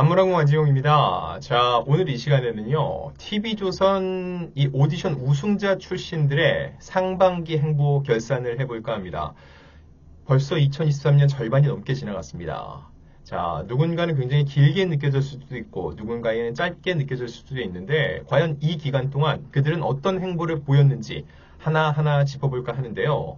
안무랑무 안지용입니다. 자, 오늘 이 시간에는요, TV조선 이 오디션 우승자 출신들의 상반기 행보 결산을 해볼까 합니다. 벌써 2023년 절반이 넘게 지나갔습니다. 자, 누군가는 굉장히 길게 느껴질 수도 있고, 누군가에는 짧게 느껴질 수도 있는데, 과연 이 기간 동안 그들은 어떤 행보를 보였는지 하나하나 짚어볼까 하는데요.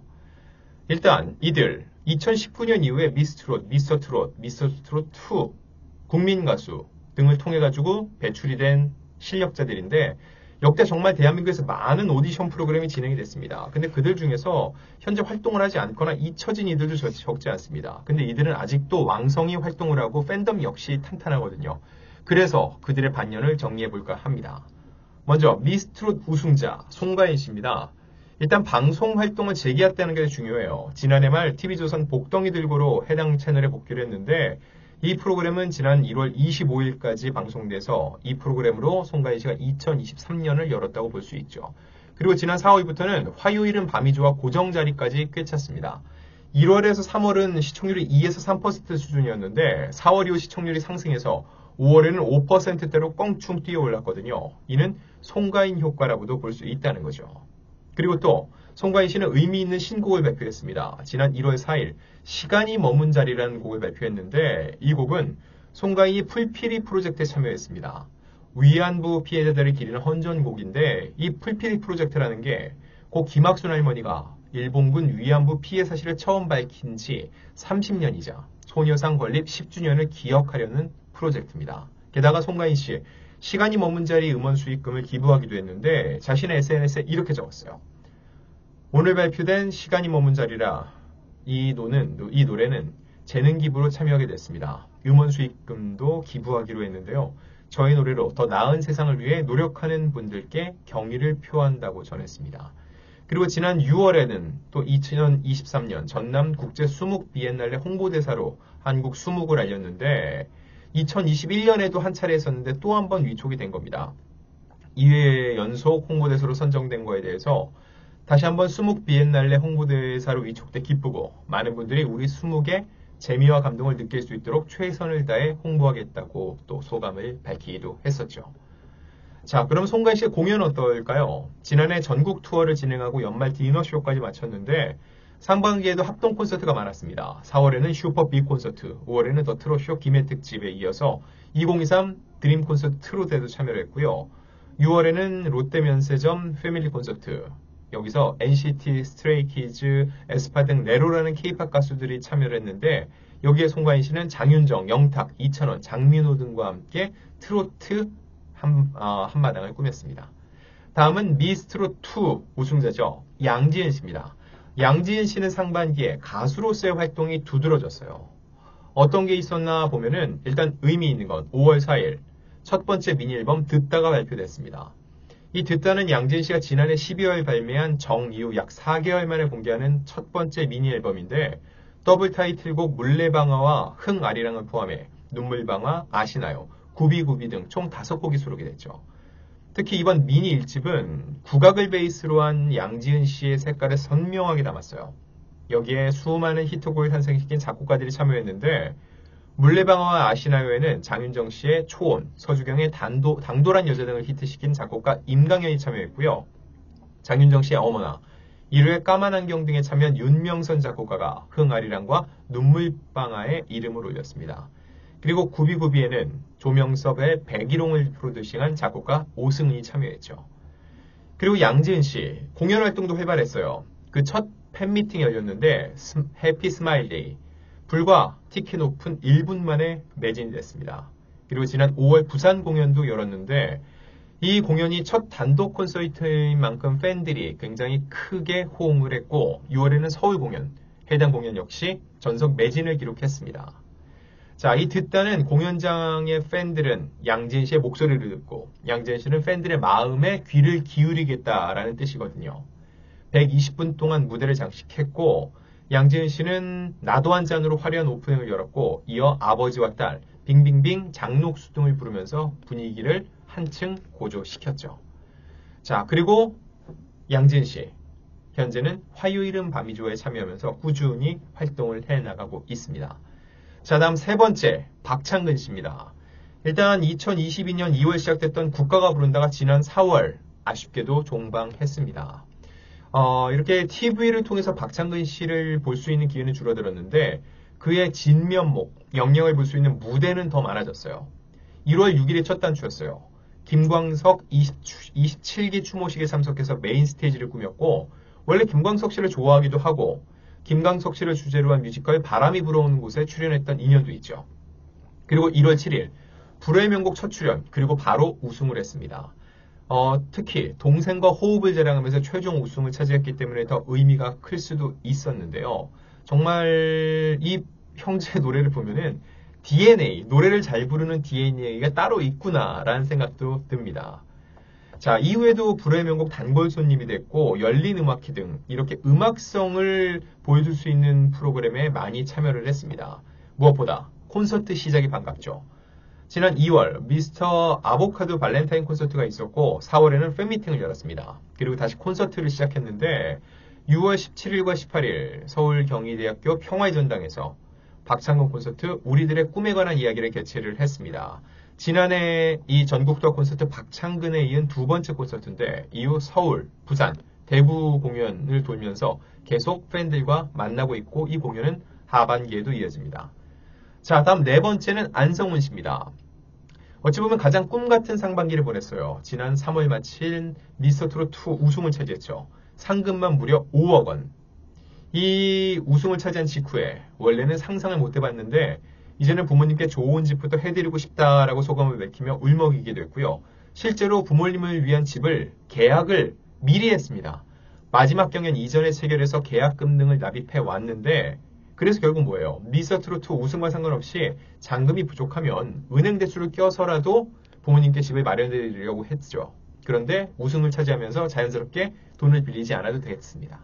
일단, 이들, 2019년 이후에 미스트롯, 미스터트롯, 미스터트롯2, 국민가수 등을 통해가지고 배출이 된 실력자들인데 역대 정말 대한민국에서 많은 오디션 프로그램이 진행이 됐습니다. 근데 그들 중에서 현재 활동을 하지 않거나 잊혀진 이들도 적지 않습니다. 근데 이들은 아직도 왕성히 활동을 하고 팬덤 역시 탄탄하거든요. 그래서 그들의 반년을 정리해볼까 합니다. 먼저 미스트롯 우승자 송가인 씨입니다. 일단 방송 활동을 재개했다는 게 중요해요. 지난해 말 TV조선 복덩이 들고로 해당 채널에 복귀를 했는데 이 프로그램은 지난 1월 25일까지 방송돼서 이 프로그램으로 송가인 씨가 2023년을 열었다고 볼 수 있죠. 그리고 지난 4월부터는 화요일은 밤이 좋아 고정 자리까지 꿰찼습니다. 1월에서 3월은 시청률이 2에서 3% 수준이었는데 4월 이후 시청률이 상승해서 5월에는 5%대로 껑충 뛰어 올랐거든요. 이는 송가인 효과라고도 볼 수 있다는 거죠. 그리고 또 송가인 씨는 의미 있는 신곡을 발표했습니다. 지난 1월 4일 시간이 머문 자리라는 곡을 발표했는데 이 곡은 송가인이 풀피리 프로젝트에 참여했습니다. 위안부 피해자들을 기리는 헌전곡인데 이 풀피리 프로젝트라는 게 고 김학순 할머니가 일본군 위안부 피해 사실을 처음 밝힌 지 30년이자 소녀상 건립 10주년을 기억하려는 프로젝트입니다. 게다가 송가인 씨 시간이 머문 자리 음원 수익금을 기부하기도 했는데 자신의 SNS에 이렇게 적었어요. 오늘 발표된 시간이 머문 자리라 이 노래는 재능 기부로 참여하게 됐습니다. 음원 수익금도 기부하기로 했는데요. 저희 노래로 더 나은 세상을 위해 노력하는 분들께 경의를 표한다고 전했습니다. 그리고 지난 6월에는 또 2023년 전남 국제 수묵 비엔날레 홍보대사로 한국 수묵을 알렸는데 2021년에도 한 차례 했었는데 또 한 번 위촉이 된 겁니다. 2회 연속 홍보대사로 선정된 거에 대해서 다시 한번 수묵 비엔날레 홍보대사로 위촉돼 기쁘고 많은 분들이 우리 수묵의 재미와 감동을 느낄 수 있도록 최선을 다해 홍보하겠다고 또 소감을 밝히기도 했었죠. 자, 그럼 송가인 씨의 공연은 어떨까요? 지난해 전국 투어를 진행하고 연말 디너쇼까지 마쳤는데 상반기에도 합동 콘서트가 많았습니다. 4월에는 슈퍼 빅 콘서트, 5월에는 더 트롯쇼 김해 특집에 이어서 2023 드림 콘서트 트롯에도 참여를 했고요. 6월에는 롯데면세점 패밀리 콘서트, 여기서 NCT, 스트레이키즈, 에스파 등 네로라는 K-팝 가수들이 참여를 했는데 여기에 송가인 씨는 장윤정, 영탁, 이찬원, 장민호 등과 함께 트로트 한마당을 꾸몄습니다. 다음은 미스트롯2 우승자죠. 양지은 씨입니다. 양지은 씨는 상반기에 가수로서의 활동이 두드러졌어요. 어떤 게 있었나 보면은 일단 의미 있는 건 5월 4일 첫 번째 미니 앨범 듣다가 발표됐습니다. 이 듣다는 양지은 씨가 지난해 12월 발매한 정 이후 약 4개월 만에 공개하는 첫 번째 미니 앨범인데 더블 타이틀곡 물레방아와 흥아리랑을 포함해 눈물방아, 아시나요, 구비구비 등 총 5곡이 수록이 됐죠. 특히 이번 미니 1집은 국악을 베이스로 한 양지은 씨의 색깔을 선명하게 담았어요. 여기에 수많은 히트곡을 탄생시킨 작곡가들이 참여했는데 물레방아와 아시나요에는 장윤정 씨의 초혼, 서주경의 당돌한 여자 등을 히트시킨 작곡가 임강현이 참여했고요. 장윤정 씨의 어머나, 1회 까만 안경 등에 참여한 윤명선 작곡가가 흥아리랑과 눈물방아의 이름을 올렸습니다. 그리고 구비구비에는 조명섭의 백일홍을 프로듀싱한 작곡가 오승은이 참여했죠. 그리고 양지은 씨 공연 활동도 활발했어요. 그 첫 팬미팅이 열렸는데 해피 스마일 데이 불과 티켓 오픈 1분 만에 매진이 됐습니다. 그리고 지난 5월 부산 공연도 열었는데 이 공연이 첫 단독 콘서트인 만큼 팬들이 굉장히 크게 호응을 했고 6월에는 서울 공연, 해당 공연 역시 전석 매진을 기록했습니다. 자, 이 듣다는 공연장의 팬들은 양지은 씨의 목소리를 듣고 양지은 씨는 팬들의 마음에 귀를 기울이겠다라는 뜻이거든요. 120분 동안 무대를 장식했고 양지은 씨는 나도 한 잔으로 화려한 오프닝을 열었고 이어 아버지와 딸, 빙빙빙, 장녹수 등을 부르면서 분위기를 한층 고조시켰죠. 자, 그리고 양지은 씨 현재는 화요일은 밤이 좋아에 참여하면서 꾸준히 활동을 해나가고 있습니다. 자, 다음 세 번째 박창근 씨입니다. 일단 2022년 2월 시작됐던 국가가 부른다가 지난 4월 아쉽게도 종방했습니다. 이렇게 TV를 통해서 박창근 씨를 볼 수 있는 기회는 줄어들었는데 그의 진면목, 역량을 볼 수 있는 무대는 더 많아졌어요. 1월 6일에 첫 단추였어요. 김광석 27기 추모식에 참석해서 메인 스테이지를 꾸몄고 원래 김광석 씨를 좋아하기도 하고 김광석 씨를 주제로 한 뮤지컬 바람이 불어오는 곳에 출연했던 인연도 있죠. 그리고 1월 7일 불후의 명곡 첫 출연 그리고 바로 우승을 했습니다. 특히 동생과 호흡을 자랑하면서 최종 우승을 차지했기 때문에 더 의미가 클 수도 있었는데요. 정말 이 형제의 노래를 보면은 DNA, 노래를 잘 부르는 DNA가 따로 있구나라는 생각도 듭니다. 자, 이후에도 불후의 명곡 단골 손님이 됐고 열린 음악회 등 이렇게 음악성을 보여줄 수 있는 프로그램에 많이 참여를 했습니다. 무엇보다 콘서트 시작이 반갑죠. 지난 2월 미스터 아보카도 발렌타인 콘서트가 있었고 4월에는 팬미팅을 열었습니다. 그리고 다시 콘서트를 시작했는데 6월 17일과 18일 서울 경희대학교 평화의 전당에서 박창근 콘서트 우리들의 꿈에 관한 이야기를 개최를 했습니다. 지난해 이 전국 투어 콘서트 박창근에 이은 두 번째 콘서트인데 이후 서울, 부산, 대구 공연을 돌면서 계속 팬들과 만나고 있고 이 공연은 하반기에도 이어집니다. 자, 다음 네 번째는 안성훈 씨입니다. 어찌 보면 가장 꿈같은 상반기를 보냈어요. 지난 3월 마친 미스터트롯2 우승을 차지했죠. 상금만 무려 5억 원. 이 우승을 차지한 직후에 원래는 상상을 못 해봤는데 이제는 부모님께 좋은 집부터 해드리고 싶다라고 소감을 밝히며 울먹이게 됐고요. 실제로 부모님을 위한 집을 계약을 미리 했습니다. 마지막 경연 이전에 체결해서 계약금 등을 납입해 왔는데 그래서 결국 뭐예요? 미스터트롯2 우승과 상관없이 잔금이 부족하면 은행 대출을 껴서라도 부모님께 집을 마련해 드리려고 했죠. 그런데 우승을 차지하면서 자연스럽게 돈을 빌리지 않아도 되겠습니다.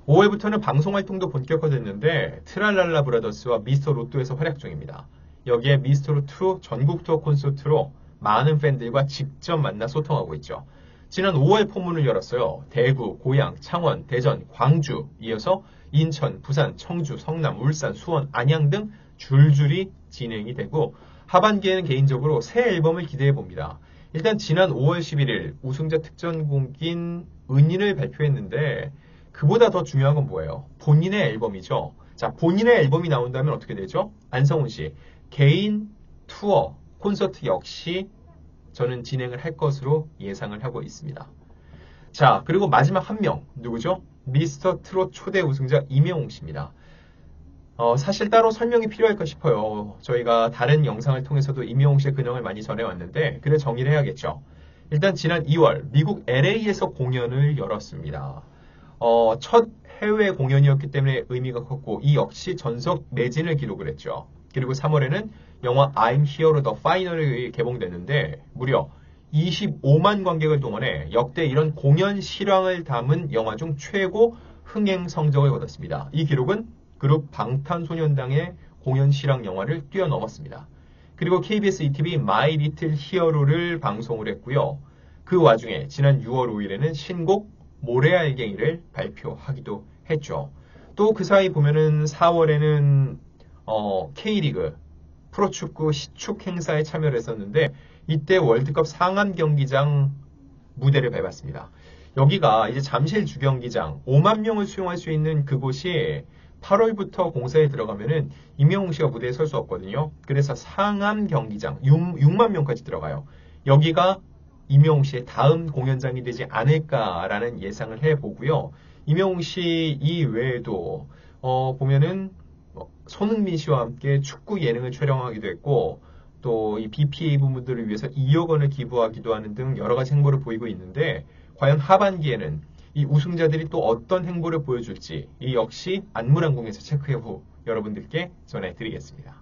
5월부터는 방송활동도 본격화됐는데 트랄랄라 브라더스와 미스터 로또에서 활약 중입니다. 여기에 미스터 로또 전국 투어 콘서트로 많은 팬들과 직접 만나 소통하고 있죠. 지난 5월 포문을 열었어요. 대구, 고양, 창원, 대전, 광주 이어서 인천, 부산, 청주, 성남, 울산, 수원, 안양 등 줄줄이 진행이 되고 하반기에는 개인적으로 새 앨범을 기대해 봅니다. 일단 지난 5월 11일 우승자 특전곡인 은인을 발표했는데 그보다 더 중요한 건 뭐예요? 본인의 앨범이죠. 자, 본인의 앨범이 나온다면 어떻게 되죠? 안성훈 씨, 개인 투어, 콘서트 역시 저는 진행을 할 것으로 예상을 하고 있습니다. 자, 그리고 마지막 한 명, 누구죠? 미스터 트롯 초대 우승자 임영웅 씨입니다. 사실 따로 설명이 필요할까 싶어요. 저희가 다른 영상을 통해서도 임영웅 씨의 근황을 많이 전해왔는데, 그래 정리를 해야겠죠. 일단 지난 2월 미국 LA에서 공연을 열었습니다. 첫 해외 공연이었기 때문에 의미가 컸고 이 역시 전석 매진을 기록을 했죠. 그리고 3월에는 영화 I'm Here The Final이 개봉됐는데 무려 25만 관객을 동원해 역대 이런 공연 실황을 담은 영화 중 최고 흥행 성적을 거뒀습니다. 이 기록은 그룹 방탄소년단의 공연 실황 영화를 뛰어넘었습니다. 그리고 KBS ETV My Little Hero를 방송을 했고요. 그 와중에 지난 6월 5일에는 신곡 모래알갱이를 발표하기도 했죠. 또 그 사이 보면은 4월에는 K리그 프로축구 시축 행사에 참여를 했었는데 이때 월드컵 상암 경기장 무대를 밟았습니다. 여기가 이제 잠실 주경기장 5만 명을 수용할 수 있는 그곳이 8월부터 공사에 들어가면은 임영웅 씨가 무대에 설 수 없거든요. 그래서 상암 경기장 6만 명까지 들어가요. 여기가 임영웅 씨의 다음 공연장이 되지 않을까라는 예상을 해보고요. 임영웅 씨 이외에도 보면은 손흥민 씨와 함께 축구 예능을 촬영하기도 했고 또 이 BPA 부분들을 위해서 2억 원을 기부하기도 하는 등 여러 가지 행보를 보이고 있는데 과연 하반기에는 이 우승자들이 또 어떤 행보를 보여줄지 이 역시 안무랑궁에서 체크해 후 여러분들께 전해드리겠습니다.